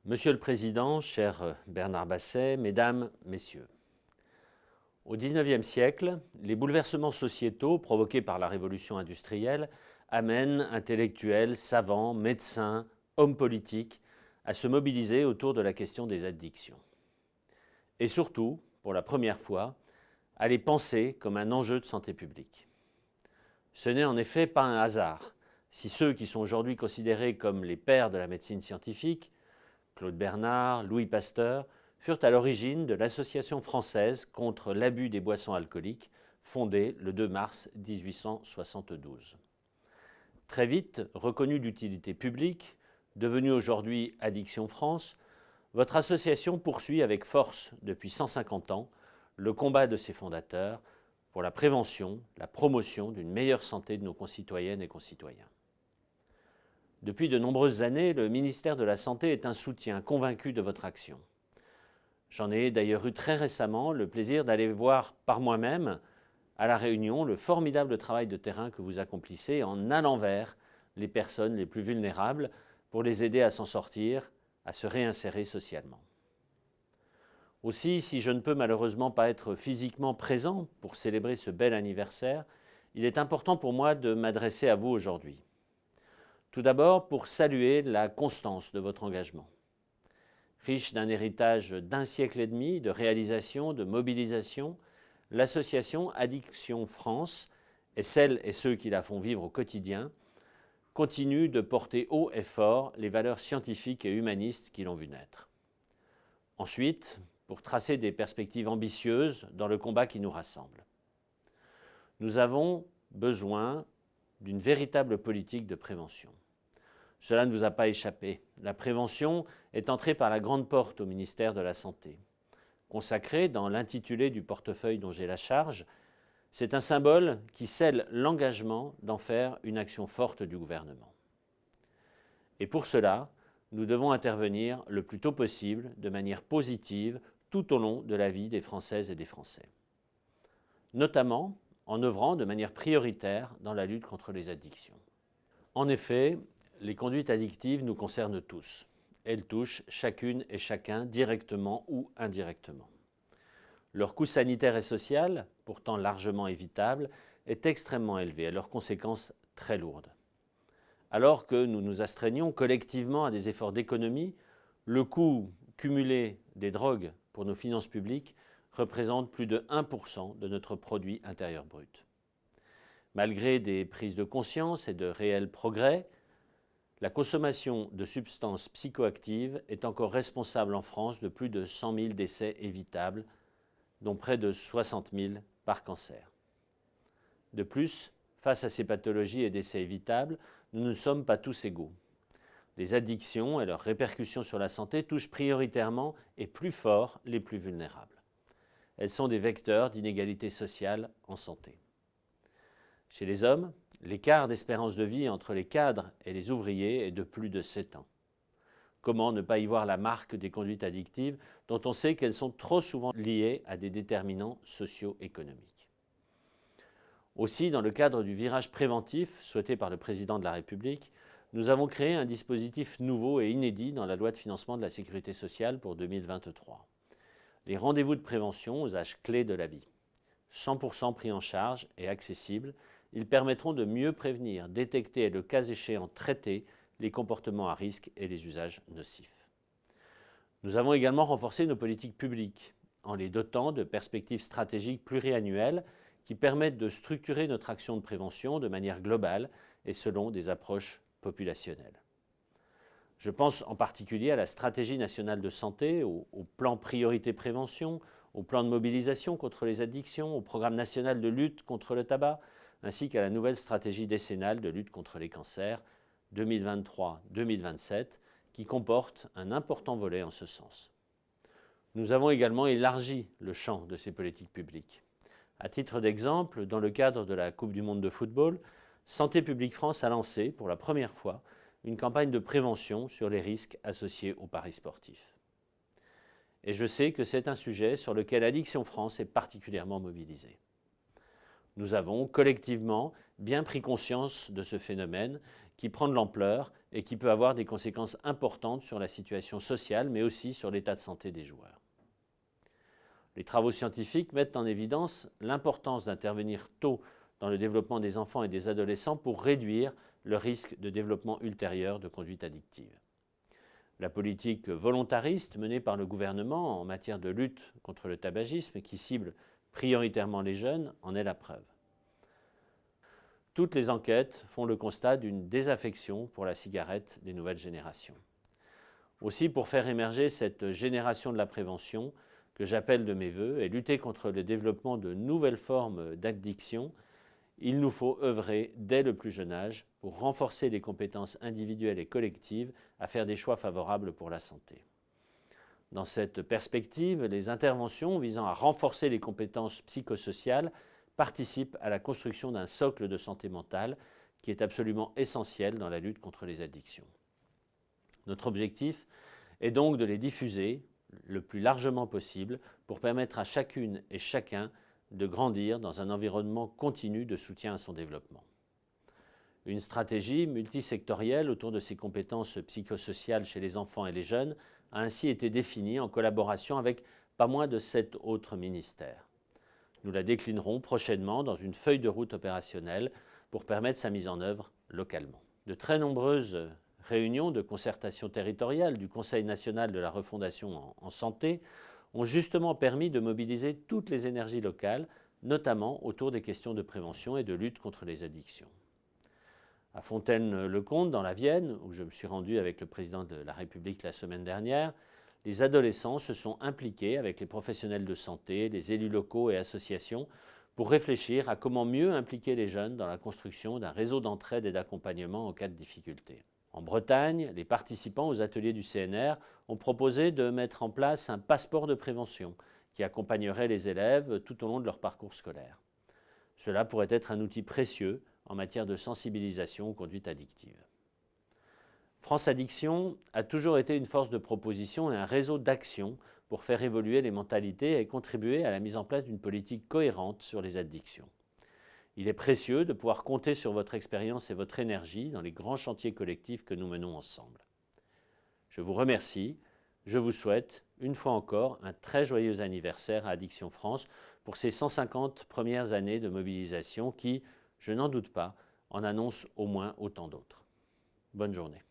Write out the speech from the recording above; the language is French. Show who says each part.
Speaker 1: Monsieur le Président, cher Bernard Basset, Mesdames, Messieurs. Au XIXe siècle, les bouleversements sociétaux provoqués par la révolution industrielle amènent intellectuels, savants, médecins, hommes politiques à se mobiliser autour de la question des addictions. Et surtout, pour la première fois, à les penser comme un enjeu de santé publique. Ce n'est en effet pas un hasard si ceux qui sont aujourd'hui considérés comme les pères de la médecine scientifique, Claude Bernard, Louis Pasteur, furent à l'origine de l'Association française contre l'abus des boissons alcooliques, fondée le 2 mars 1872. Très vite reconnue d'utilité publique, devenue aujourd'hui Addiction France, votre association poursuit avec force, depuis 150 ans, le combat de ses fondateurs pour la prévention, la promotion d'une meilleure santé de nos concitoyennes et concitoyens. Depuis de nombreuses années, le ministère de la Santé est un soutien convaincu de votre action. J'en ai d'ailleurs eu très récemment le plaisir d'aller voir par moi-même à La Réunion le formidable travail de terrain que vous accomplissez en allant vers les personnes les plus vulnérables pour les aider à s'en sortir, à se réinsérer socialement. Aussi, si je ne peux malheureusement pas être physiquement présent pour célébrer ce bel anniversaire, il est important pour moi de m'adresser à vous aujourd'hui. Tout d'abord, pour saluer la constance de votre engagement. Riche d'un héritage d'un siècle et demi de réalisation, de mobilisation, l'association Addiction France et celles et ceux qui la font vivre au quotidien continue de porter haut et fort les valeurs scientifiques et humanistes qui l'ont vu naître. Ensuite, pour tracer des perspectives ambitieuses dans le combat qui nous rassemble. Nous avons besoin d'une véritable politique de prévention. Cela ne vous a pas échappé. La prévention est entrée par la grande porte au ministère de la Santé. Consacrée dans l'intitulé du portefeuille dont j'ai la charge, c'est un symbole qui scelle l'engagement d'en faire une action forte du gouvernement. Et pour cela, nous devons intervenir le plus tôt possible, de manière positive, tout au long de la vie des Françaises et des Français. Notamment en œuvrant de manière prioritaire dans la lutte contre les addictions. En effet, les conduites addictives nous concernent tous. Elles touchent chacune et chacun directement ou indirectement. Leur coût sanitaire et social, pourtant largement évitable, est extrêmement élevé et leurs conséquences très lourdes. Alors que nous nous astreignons collectivement à des efforts d'économie, le coût cumulé des drogues pour nos finances publiques représente plus de 1% de notre produit intérieur brut. Malgré des prises de conscience et de réels progrès, la consommation de substances psychoactives est encore responsable en France de plus de 100 000 décès évitables, dont près de 60 000 par cancer. De plus, face à ces pathologies et décès évitables, nous ne sommes pas tous égaux. Les addictions et leurs répercussions sur la santé touchent prioritairement et plus fort les plus vulnérables. Elles sont des vecteurs d'inégalité sociale en santé. Chez les hommes, l'écart d'espérance de vie entre les cadres et les ouvriers est de plus de 7 ans. Comment ne pas y voir la marque des conduites addictives dont on sait qu'elles sont trop souvent liées à des déterminants socio-économiques. Aussi, dans le cadre du virage préventif souhaité par le président de la République, nous avons créé un dispositif nouveau et inédit dans la loi de financement de la sécurité sociale pour 2023. Les rendez-vous de prévention aux âges clés de la vie. 100% pris en charge et accessibles, ils permettront de mieux prévenir, détecter et le cas échéant traiter les comportements à risque et les usages nocifs. Nous avons également renforcé nos politiques publiques en les dotant de perspectives stratégiques pluriannuelles qui permettent de structurer notre action de prévention de manière globale et selon des approches populationnelles. Je pense en particulier à la stratégie nationale de santé, au plan priorité prévention, au plan de mobilisation contre les addictions, au programme national de lutte contre le tabac, ainsi qu'à la nouvelle stratégie décennale de lutte contre les cancers 2023-2027, qui comporte un important volet en ce sens. Nous avons également élargi le champ de ces politiques publiques. À titre d'exemple, dans le cadre de la Coupe du monde de football, Santé publique France a lancé, pour la première fois, une campagne de prévention sur les risques associés aux paris sportifs. Et je sais que c'est un sujet sur lequel Addiction France est particulièrement mobilisée. Nous avons collectivement bien pris conscience de ce phénomène qui prend de l'ampleur et qui peut avoir des conséquences importantes sur la situation sociale, mais aussi sur l'état de santé des joueurs. Les travaux scientifiques mettent en évidence l'importance d'intervenir tôt dans le développement des enfants et des adolescents pour réduire le risque de développement ultérieur de conduite addictive. La politique volontariste menée par le gouvernement en matière de lutte contre le tabagisme, qui cible prioritairement les jeunes, en est la preuve. Toutes les enquêtes font le constat d'une désaffection pour la cigarette des nouvelles générations. Aussi, pour faire émerger cette génération de la prévention, que j'appelle de mes vœux, et lutter contre le développement de nouvelles formes d'addiction, il nous faut œuvrer dès le plus jeune âge pour renforcer les compétences individuelles et collectives à faire des choix favorables pour la santé. Dans cette perspective, les interventions visant à renforcer les compétences psychosociales participent à la construction d'un socle de santé mentale qui est absolument essentiel dans la lutte contre les addictions. Notre objectif est donc de les diffuser le plus largement possible pour permettre à chacune et chacun de grandir dans un environnement continu de soutien à son développement. Une stratégie multisectorielle autour de ces compétences psychosociales chez les enfants et les jeunes a ainsi été définie en collaboration avec pas moins de 7 autres ministères. Nous la déclinerons prochainement dans une feuille de route opérationnelle pour permettre sa mise en œuvre localement. De très nombreuses réunions de concertation territoriale du Conseil national de la refondation en santé ont justement permis de mobiliser toutes les énergies locales, notamment autour des questions de prévention et de lutte contre les addictions. À Fontaine-le-Comte, dans la Vienne, où je me suis rendu avec le président de la République la semaine dernière, les adolescents se sont impliqués avec les professionnels de santé, les élus locaux et associations pour réfléchir à comment mieux impliquer les jeunes dans la construction d'un réseau d'entraide et d'accompagnement en cas de difficulté. En Bretagne, les participants aux ateliers du CNR ont proposé de mettre en place un passeport de prévention qui accompagnerait les élèves tout au long de leur parcours scolaire. Cela pourrait être un outil précieux en matière de sensibilisation aux conduites addictives. France Addiction a toujours été une force de proposition et un réseau d'action pour faire évoluer les mentalités et contribuer à la mise en place d'une politique cohérente sur les addictions. Il est précieux de pouvoir compter sur votre expérience et votre énergie dans les grands chantiers collectifs que nous menons ensemble. Je vous remercie. Je vous souhaite, une fois encore, un très joyeux anniversaire à Addiction France pour ces 150 premières années de mobilisation qui, je n'en doute pas, en annoncent au moins autant d'autres. Bonne journée.